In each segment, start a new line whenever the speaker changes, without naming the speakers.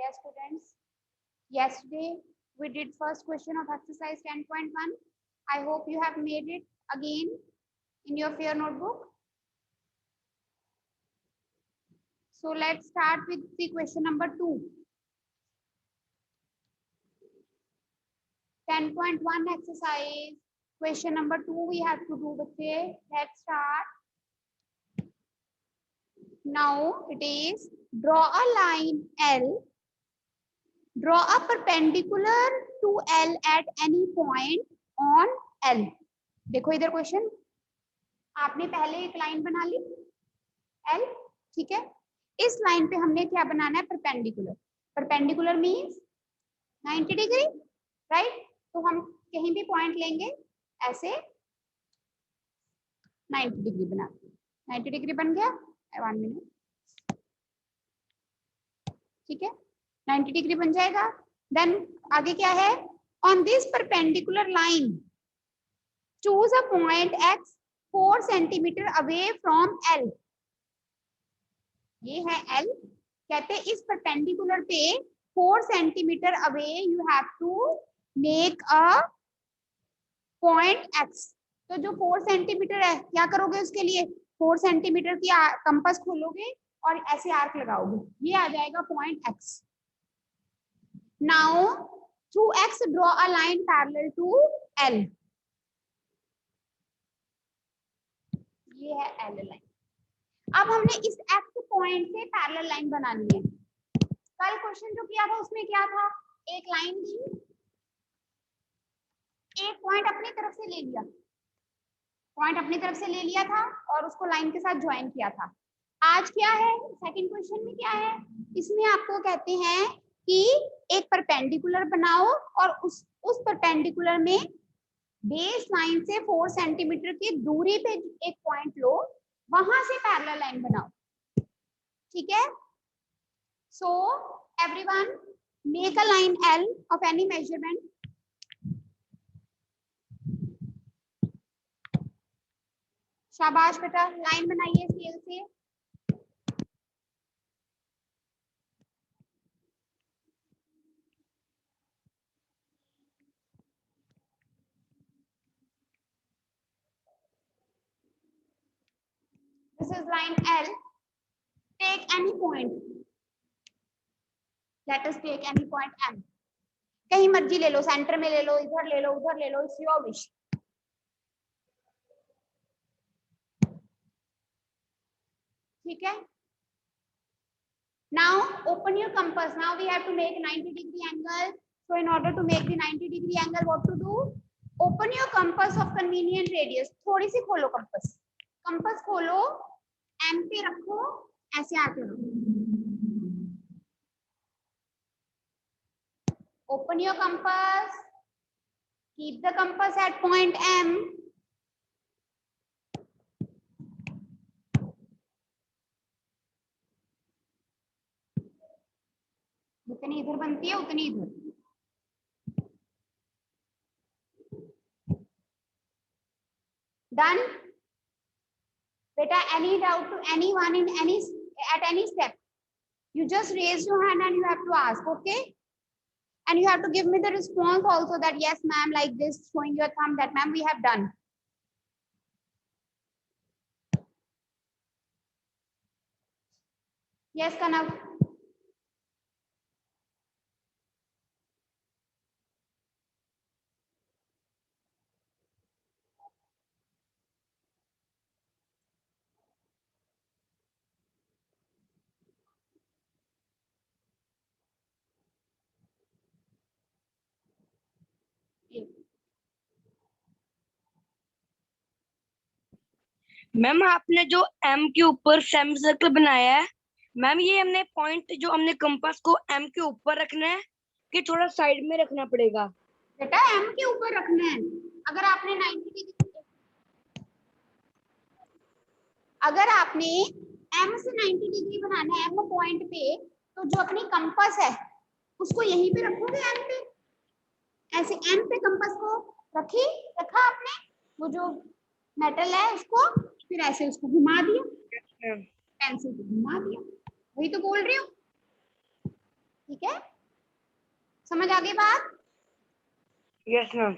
Yes, students. Yesterday we did first question of exercise 10.1. I hope you have made it again in your fair notebook. So let's start with the question number 2. 10.1 exercise. Question number 2 we have to do with it. Let's start. Now it is draw a line L. Draw a perpendicular to L at any point on L. देखो इधर question, आपने पहले एक line बना ली L, ठीक है। इस line पे हमने क्या बनाना है, perpendicular. Perpendicular means 90 degree, right. तो हम कहीं भी पॉइंट लेंगे ऐसे 90 डिग्री बनाते हैं। 90 डिग्री बन गया, 1 मिनट, ठीक है। 90 डिग्री बन जाएगा। देन आगे क्या है, on this perpendicular line choose a point x 4 centimetre away from L। ये है L, कहते हैं इस परपेंडिकुलर पे 4 centimetre away you have to make a point x। तो जो 4 सेंटीमीटर है, क्या करोगे उसके लिए, 4 सेंटीमीटर की कंपास खोलोगे और ऐसे आर्क लगाओगे, ये आ जाएगा point x। Now through x draw a line parallel to L। ये है L लाइन। अब हमने इस x पॉइंट से पैरेलल लाइन बनानी है। कल क्वेश्चन जो किया था उसमें क्या था, एक लाइन दी, एक पॉइंट अपनी तरफ से ले लिया, पॉइंट अपनी तरफ से ले लिया था और उसको लाइन के साथ ज्वाइन किया था। आज क्या है, सेकंड क्वेश्चन में क्या है, इसमें आपको कहते हैं कि एक परपेंडिकुलर बनाओ और उस परपेंडिकुलर में बेस लाइन से 4 सेंटीमीटर की दूरी पे एक पॉइंट लो, वहां से पैरेलल लाइन बनाओ, ठीक है। So everyone make a line L of any measurement. शाबाश बेटा, लाइन बनाइए स्केल से। This is line L. Take any point. Let us take any point M. कहीं मर्जी ले लो, सेंटर में ले लो, इधर ले लो, उधर ले लो, it's your wish. ठीक है। Now open your compass. Now we have to make 90 degree angle. So in order to make the 90 degree angle, what to do? Open your compass of convenient radius. थोड़ी सी खोलो compass. Compass खोलो, M पे रखो, ऐसे आके रखो। Open your compass. Keep the compass at point M. जितनी इधर बनती है उतनी इधर। Done? Beta, any doubt to anyone in at any step, you just raise your hand and you have to ask, okay? And you have to give me the response also that yes ma'am, like this, showing your thumb that ma'am we have done. Yes Kanav.
Ma'am आपने जो M के ऊपर semi circle बनाया है, ma'am ये हमने point जो हमने कंपास को M के ऊपर रखना है कि थोड़ा साइड में रखना पड़ेगा?
बेटा M के ऊपर रखना है। अगर आपने 90 डिग्री, अगर आपने M से 90 डिग्री बनाना है M पॉइंट पे, तो जो अपनी कंपास है उसको यहीं पे रखोगे M पे, ऐसे M पे कंपास को रखा आपने, वो जो मेटल है उसको, फिर ऐसे उसको घुमा दिया, पेंसिल को घुमा दिया, वही तो बोल रही हूँ। ठीक है, समझ आ गई बात?
Yes ma'am.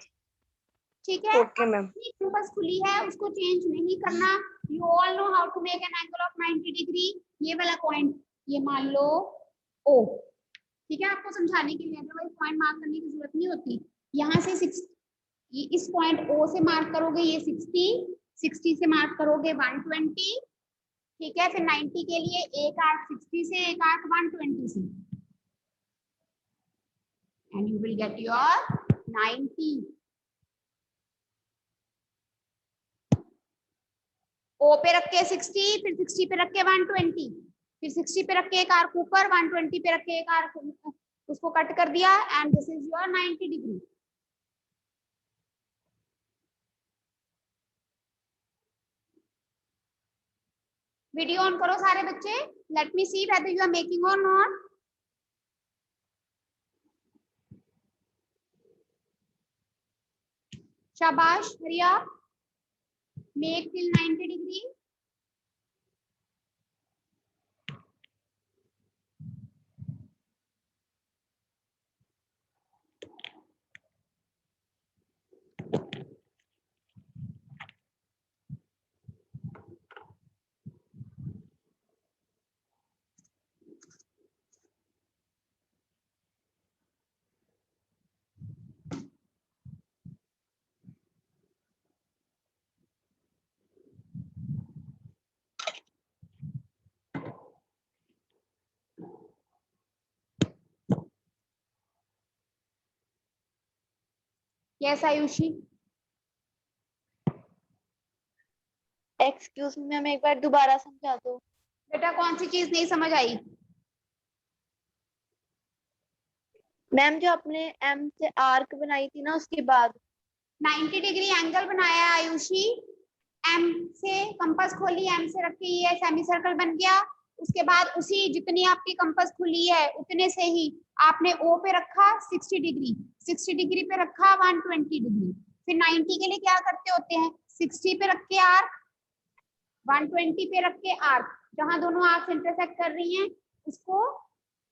ठीक है,
ओके मैम।
कंपास खुली है उसको चेंज नहीं करना। You all know how to make an angle of 90 degree. ये वाला पॉइंट ये मान लो ओ, ठीक है, आपको समझाने के लिए, अदरवाइज पॉइंट मार्क करने की जरूरत नहीं होती। यहाँ से 6, इस पॉइंट ओ से मार्क करोगे ये 60, 60 से मार्क करोगे 120, ठीक है, फिर 90 के लिए एक आर्क 60 से, एक आर्क 120 से, and you will get your 90। ओ पे रख के 60, फिर 60 पे रख के 120, फिर 60 पे रख के एक आर्क ऊपर, 120 पे रख के एक आर्क, उसको कट कर दिया, and this is your 90 degree. Video on करो सारे बच्चे, let me see whether you are making or not. शाबाश, hurry up, make till 90 degree. Yes Ayushi.
Excuse me ma'am, एक बार दोबारा समझा दो।
बेटा कौन सी चीज नहीं समझ आई?
मैम जो आपने एम से आर्क बनाई थी ना, उसके बाद
90 डिग्री एंगल बनाया आयुषी, एम से कंपास खोली, एम से रखी, ये सेमी सर्कल बन गया। उसके बाद उसी जितनी आपकी कंपास खुली है उतने से ही आपने ओ पे रखा 60 डिग्री, 60 डिग्री पे रखा 120 डिग्री, फिर 90 के लिए क्या करते होते हैं, 60 पे रख के आर्क, 120 पे रख के आर्क, जहां दोनों आर्क इंटरसेक्ट कर रही हैं उसको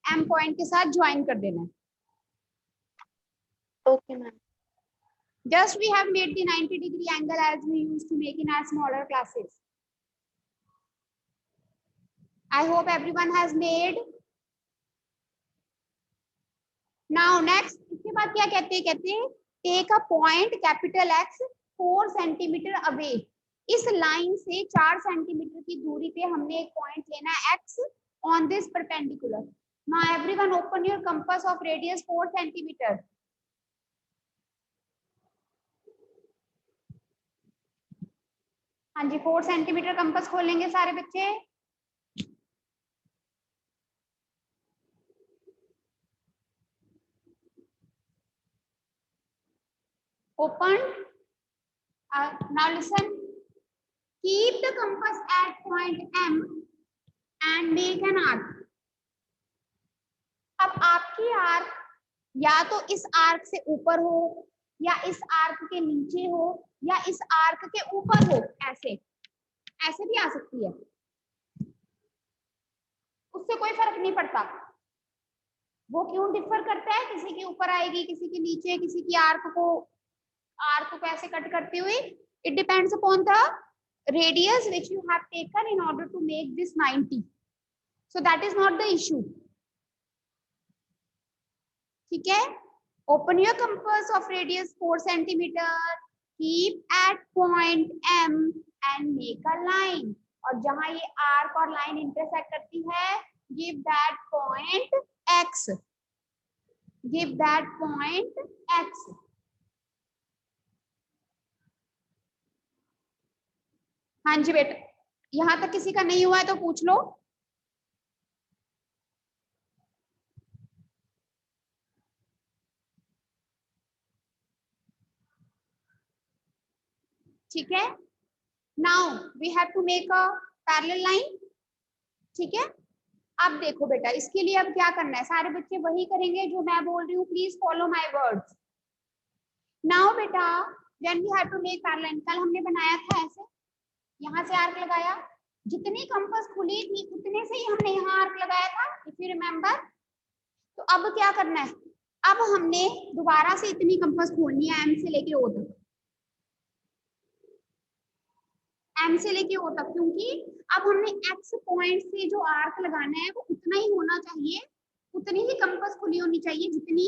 एम पॉइंट के साथ ज्वाइन कर देना है।
Okay ma'am.
Just we have made the 90 degree angle as we used to make in our smaller classes. I hope everyone has made. Now next, इसके बाद क्या कहते हैं? कहते हैं take a point capital X 4 centimetre away. इस line से 4 centimetre की दूरी पे हमने एक पॉइंट लेना है X on this perpendicular. Now everyone open your compass of radius 4 centimetre. हाँ जी, 4 सेंटीमीटर कंपास खोलेंगे सारे बच्चे। Open. Now listen. Keep the compass at point M and make an arc. अब आपकी आर्क या तो इस आर्क से ऊपर हो, या इस आर्क के नीचे हो, या इस आर्क के ऊपर हो, ऐसे ऐसे भी आ सकती है, उससे कोई फर्क नहीं पड़ता। वो क्यों डिफर करता है, किसी के ऊपर आएगी, किसी के नीचे, किसी की आर्क को ऐसे कट करते हुए, it depends upon the radius which you have taken in order to make this 90. So that is not the issue. ठीक है, open your compass of radius 4 centimeter, keep at point M and make a line. और जहां ये arc और line intersect करती है, give that point X. Give that point X. हाँ जी बेटा, यहां तक किसी का नहीं हुआ है तो पूछ लो। ठीक है, now we have to make a parallel line. ठीक है, अब देखो बेटा, इसके लिए अब क्या करना है, सारे बच्चे वही करेंगे जो मैं बोल रही हूँ, please follow my words. Now बेटा, when we have to make parallel, कल हमने बनाया था ऐसे, यहाँ से आर्क लगाया, जितनी कंपास खुली थी उतने से ही हमने यहाँ आर्क लगाया था, इफ यू रिमेम्बर। तो अब क्या करना है, अब हमने दोबारा से इतनी कंपास खोलनी है एम से लेके ओ तक, एम से लेके ओ तक, क्योंकि अब हमने एक्स पॉइंट से जो आर्क लगाना है वो उतना ही होना चाहिए, उतनी ही कंपास खुली होनी चाहिए जितनी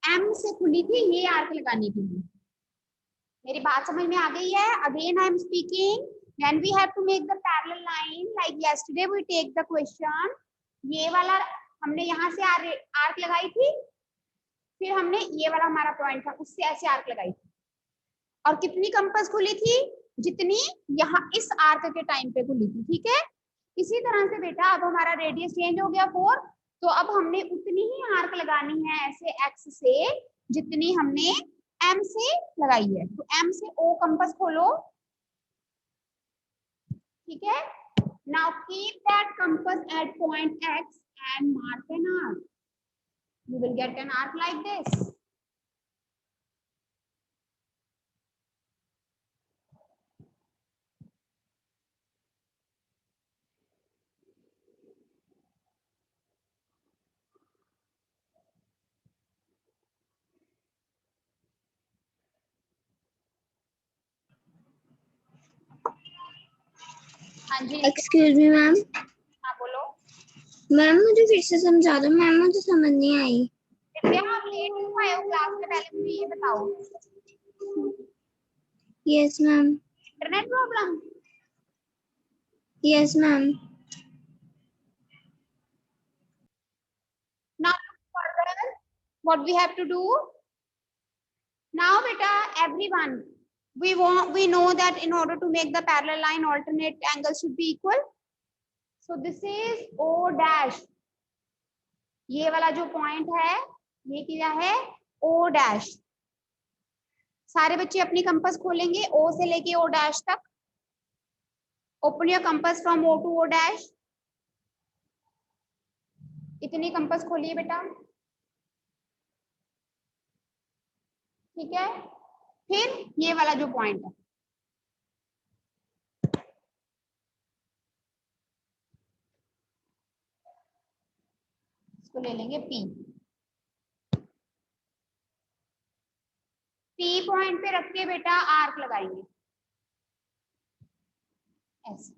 एम से खुली थी ये आर्क लगाने के लिए। मेरी बात समझ में आ गई है? Again I am speaking, when we have to make the parallel line like yesterday we take the question, ये वाला हमने यहाँ से आर्क लगाई थी, फिर हमने ये वाला हमारा पॉइंट था उससे ऐसे आर्क लगाई थी, और कितनी कंपास खुली थी, जितनी यहाँ इस आर्क के टाइम पे खुली थी, ठीक है। इसी तरह से बेटा अब हमारा रेडियस चेंज हो गया 4, तो अब हमने उतनी ही आर्क लगानी है ऐसे एक्स से जितनी हमने एम से लगाई है। तो एम से ओ कंपास खोलो, ठीक है। Now keep that compass at point X and mark an arc, you will get an arc like this. हाँ जी,
एक्सक्यूज मी मैम।
हाँ बोलो।
मैम मुझे फिर से समझा दो मैम, मुझे समझ नहीं आई।
क्या आप लेट क्यों आए हो क्लास में, पहले मुझे ये बताओ।
Yes ma'am.
Internet problem?
Yes ma'am.
Now further, what we have to do now, beta, everyone, we know that in order to make the parallel line, alternate angles should be equal. So this is O dash, ये वाला जो point है ये क्या है, O dash। सारे बच्चे अपनी कंपास खोलेंगे O से लेके O dash तक। Open your compass from O to O dash। इतनी कंपास खोलिए बेटा, ठीक है। फिर ये वाला जो पॉइंट है, इसको ले लेंगे P। P पॉइंट पे रख के बेटा आर्क लगाएंगे ऐसे।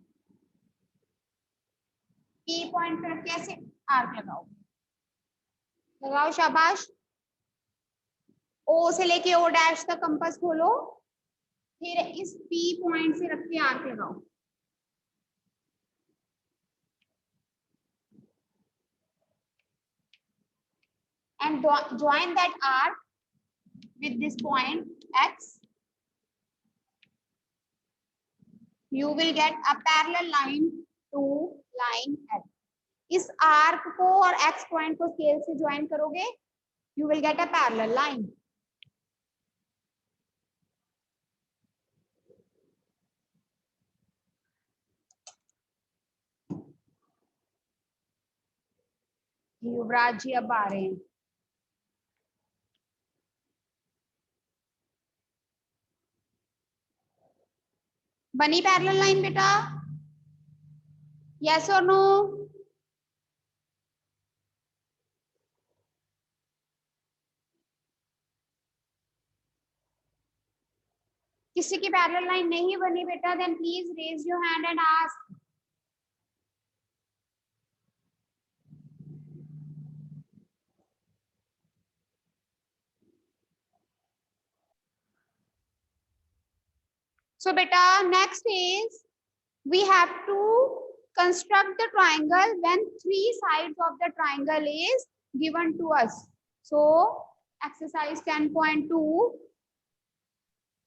P पॉइंट पे रख के ऐसे आर्क लगाओ, लगाओ, शाबाश। O से लेके O डैश तक कंपास खोलो, फिर इस P पॉइंट से रख के आर्क लगाओ। And join that arc with this point X. You will get a parallel line to line X. इस आर्क को और X पॉइंट को स्केल से ज्वाइन करोगे, you will get a parallel line. Yuvraj ji अब आ रहे हैं। बनी पैरेलल लाइन बेटा, यस और नो? किसी की पैरेलल लाइन नहीं बनी बेटा, then please raise your hand and ask. So beta, next is we have to construct the triangle when 3 sides of the triangle is given to us. So exercise 10.2,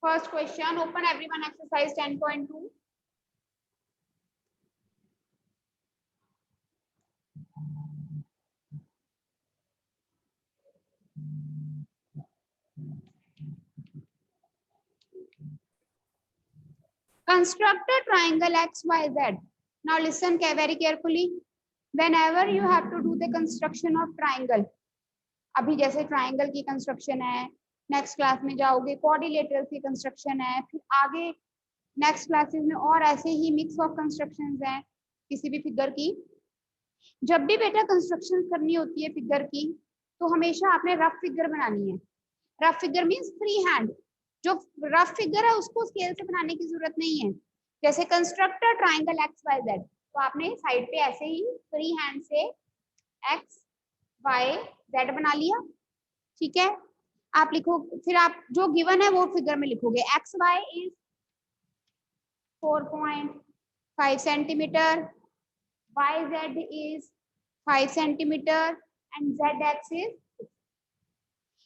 first question, open everyone exercise 10.2. Construct a triangle XYZ. Now listen very carefully. Whenever you have to do the construction of triangle, अभी जैसे triangle की construction है, next class में जाओगे quadrilateral की construction है, फिर आगे नेक्स्ट क्लासेस में और ऐसे ही मिक्स ऑफ कंस्ट्रक्शंस हैं किसी भी फिगर की। जब भी बेटा कंस्ट्रक्शन करनी होती है फिगर की, तो हमेशा आपने रफ फिगर बनानी है। Rough figure means free hand. जो रफ फिगर है उसको स्केल से बनाने की जरूरत नहीं है। जैसे construct triangle X Y Z, तो आपने साइड पे ऐसे ही फ्री हैंड से एक्स वाई जेड बना लिया। ठीक है, आप लिखो, फिर आप जो गिवन है वो फिगर में लिखोगे। X Y is 4.5 centimetre, Y Z is 5 centimetre and Z X is.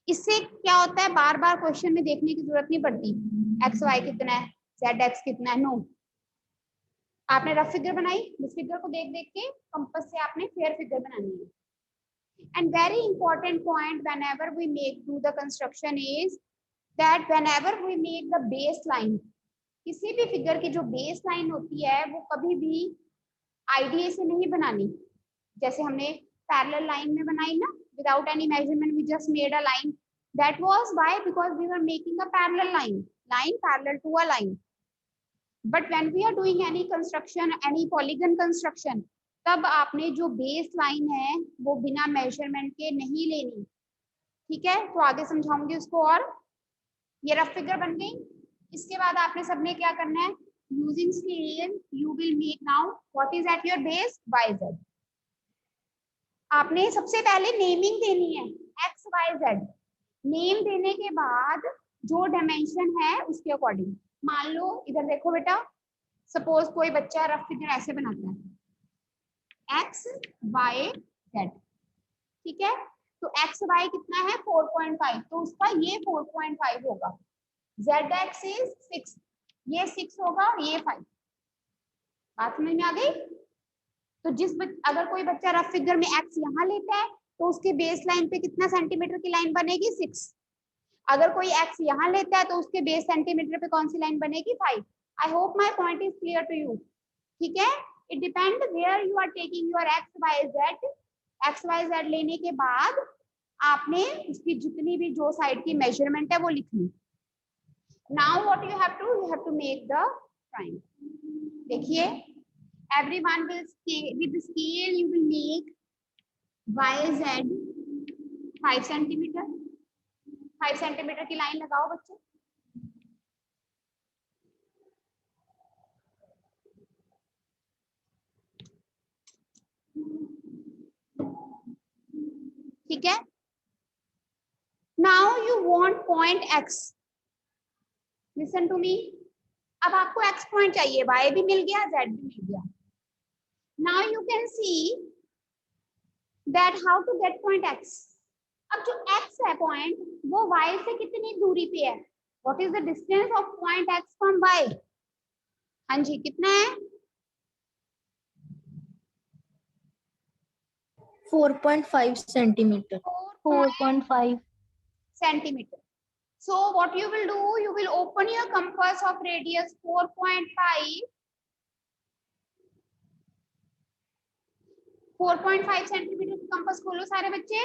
इससे क्या होता है, बार बार क्वेश्चन में देखने की जरूरत नहीं पड़ती एक्स वाई कितना है, जेड एक्स कितना है। नो, आपने रफ फिगर बनाई, उस फिगर को देख देख के कंपास से आपने फेयर फिगर बनानी है। And very important point whenever we do the construction is that whenever we make the baseline, किसी भी फिगर की जो बेस लाइन होती है वो कभी भी आईडीए से नहीं बनानी। जैसे हमने पैरेलल लाइन में बनाई ना, without any measurement we just made a line, that was why because we were making a parallel line parallel to a line. But when we are doing any construction, any polygon construction, तब आपने जो base line है वो बिना measurement के नहीं लेनी। ठीक है, तो आगे समझाऊंगी उसको। और ये रफ फिगर बन गई। इसके बाद आपने सबने क्या करना है, using scale you will make now what is at your base Y Z. आपने सबसे पहले नेमिंग देनी है एक्स वाई जेड। नेम देने के बाद जो डायमेंशन है उसके अकॉर्डिंग, मान लो इधर देखो बेटा, सपोज कोई बच्चा रफ फिगर ऐसे बनाता है एक्स वाई जेड। ठीक है, तो एक्स वाई कितना है 4.5, तो उसका ये 4.5 होगा। जेड एक्स इज 6, ये 6 होगा, ये 5। बात समझ में आ गई? तो अगर कोई बच्चा रफ फिगर में एक्स यहाँ लेता है तो उसके बेस लाइन पे कितना सेंटीमीटर की लाइन बनेगी 6। अगर कोई एक्स यहाँ लेता है तो उसके बेस सेंटीमीटर पे कौन सी लाइन बनेगी 5। I hope my point is clear to you. ठीक है, it depend where you are taking your X Y Z. X Y Z लेने के बाद आपने उसकी जितनी भी जो साइड की मेजरमेंट है वो लिखनी। Now what you have to make the triangle. देखिए, everyone will scale, with the scale you will make YZ 5 centimetre. 5 centimetre की लाइन लगाओ बच्चे। ठीक है, now you want point X। Listen to me, अब आपको X पॉइंट चाहिए, Y भी मिल गया, Z भी मिल गया। Now you can see that how to get point X. अब जो X है पॉइंट वो Y से कितनी दूरी पे है? What is the distance of point X from Y? हाँ जी, कितना है?
4.5 centimetre.
4.5 centimetre. So what you will do? You will open your compass of radius 4.5 centimetre की कंपास खोलो सारे बच्चे,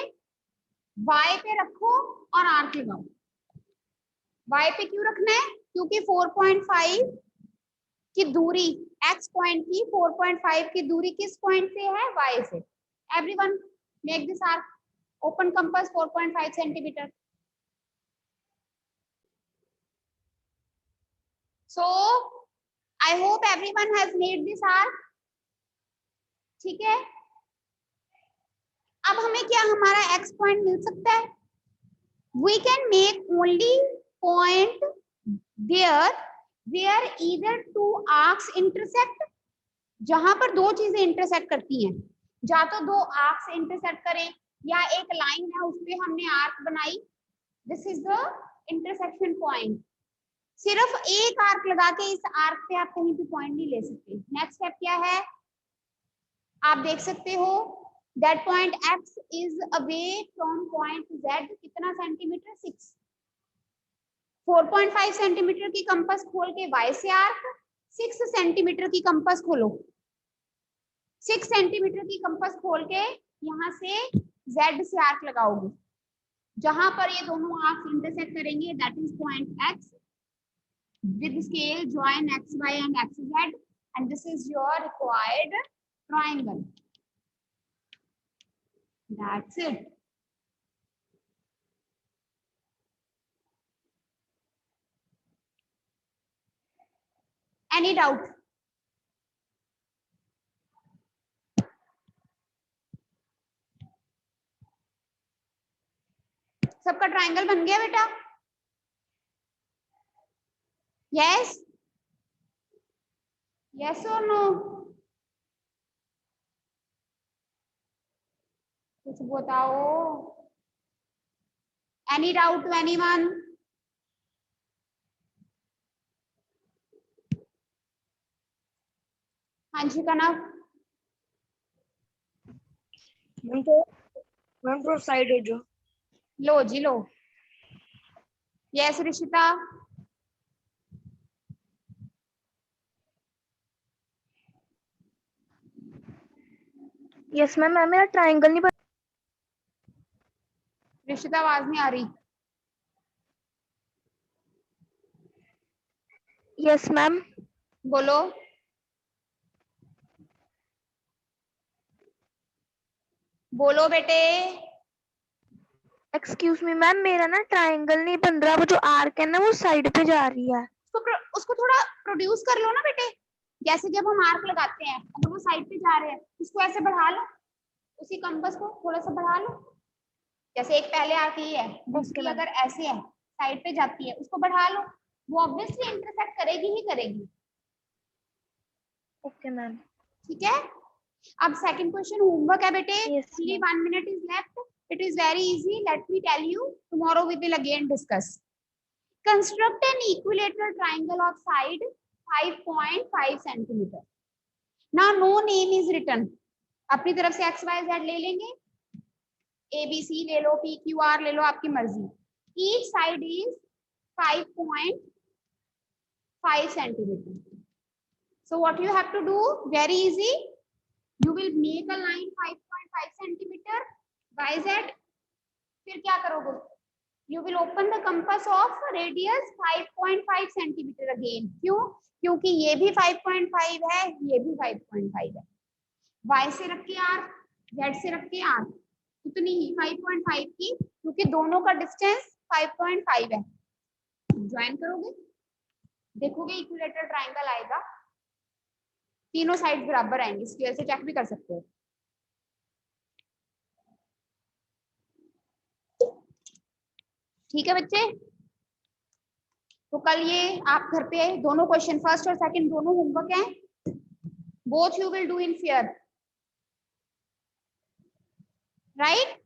Y पे रखो और आर्क लगाओ। Y पे क्यों रखना है? क्योंकि 4.5 की दूरी X पॉइंट की 4.5 की दूरी किस पॉइंट से है? Y से। Everyone make this arc, open compass 4.5 centimetre. So I hope everyone has made this arc. ठीक है, अब हमें क्या हमारा X पॉइंट मिल सकता है? We can make only point there where either two arcs intersect, जहां पर दो चीजें इंटरसेक्ट करती हैं, या तो दो आर्क्स इंटरसेक्ट करें या एक लाइन है उस पे हमने आर्क बनाई। This is the intersection point. सिर्फ एक आर्क लगा के इस आर्क पे आप कहीं भी पॉइंट नहीं ले सकते। नेक्स्ट स्टेप क्या है, आप देख सकते हो that point X is away from point Z कितना सेंटीमीटर? 6। 4.5 सेंटीमीटर की कंपास खोल के Y से आर्क, 6 सेंटीमीटर की कंपास खोलो, 6 सेंटीमीटर की कंपास खोल के यहाँ से Z से आर्क लगाओगे, जहां पर ये दोनों आर्क इंटरसेक्ट करेंगे, that is point X। with scale join XY and XZ and this is your required triangle. That's it. Any doubt? सबका ट्रायंगल बन गया बेटा? यस यस और नो? कुछ बताओ। Any doubt to anyone? हाँ जी कनव।
मैम तो साइड हो जो।
लो जी लो। Yes Rishita.
Yes ma'am, ma'am मेरा ट्रायंगल नहीं बन।
ऋषिता आवाज नहीं आ रही।
Yes ma'am.
बोलो। बोलो बेटे।
एक्सक्यूज मी मैम, मेरा ना ट्रायंगल नहीं बन रहा, वो जो आर्क है ना वो साइड पे जा रही है।
उसको थोड़ा प्रोड्यूस कर लो ना बेटे। जैसे जब हम आर्क लगाते हैं, अगर वो साइड पे जा रहे हैं, उसको ऐसे बढ़ा लो, उसी कंपास को थोड़ा सा बढ़ा लो। जैसे एक पहले आर्क ये है, दूसरी अगर ऐसे है साइड पे जाती है, उसको बढ़ा लो, वो ऑब्वियसली इंटरसेक्ट करेगी ही करेगी।
Okay ma'am.
ठीक है। अब सेकंड क्वेश्चन होमवर्क है बेटे।
Yes,
only
ma'am.
1 minute is left. It is very easy. Let me tell you. Tomorrow we will again discuss. Construct an equilateral triangle of side 5.5 centimeter. Now no name is written. अपनी तरफ से x y z ले लेंगे, a b c ले लो, p q r ले लो, आपकी मर्जी। Each side is 5.5 centimeter. So what you have to do? Very easy. You will make a line 5.5 centimeter yz. फिर क्या करोगे? You will open the compass of radius 5.5 centimeter again. क्यों? क्योंकि ये भी 5.5 है, ये भी 5.5 है। y से रख के r, z से रख के r, उतनी ही 5.5 की, क्योंकि दोनों का डिस्टेंस 5.5 है। ज्वाइन करोगे, देखोगे इक्विलेटरल ट्रायंगल आएगा, तीनों साइड बराबर आएंगे। इसकी वजह से चेक भी कर सकते हो। ठीक है बच्चे, तो कल ये आप घर पे दोनों क्वेश्चन, फर्स्ट और सेकंड दोनों होमवर्क हैं। Both you will do in fair, right?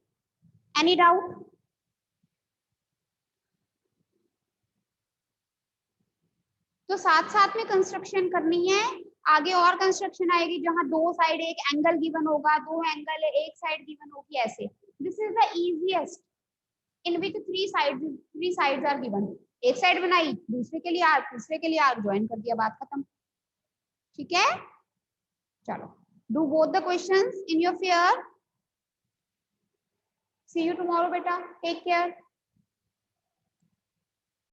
Any doubt? तो साथ साथ में कंस्ट्रक्शन करनी है। आगे और कंस्ट्रक्शन आएगी जहां दो साइड एक एंगल गिवन होगा, दो एंगल है, एक साइड गिवन होगी, ऐसे। This is the easiest in which three sides are given. एक साइड बनाई, दूसरे के लिए आर्क, तीसरे के लिए आर्क, ज्वाइन कर दिया, बात खत्म। ठीक है, चलो do both the questions in your fair. See you tomorrow बेटा, टेक केयर।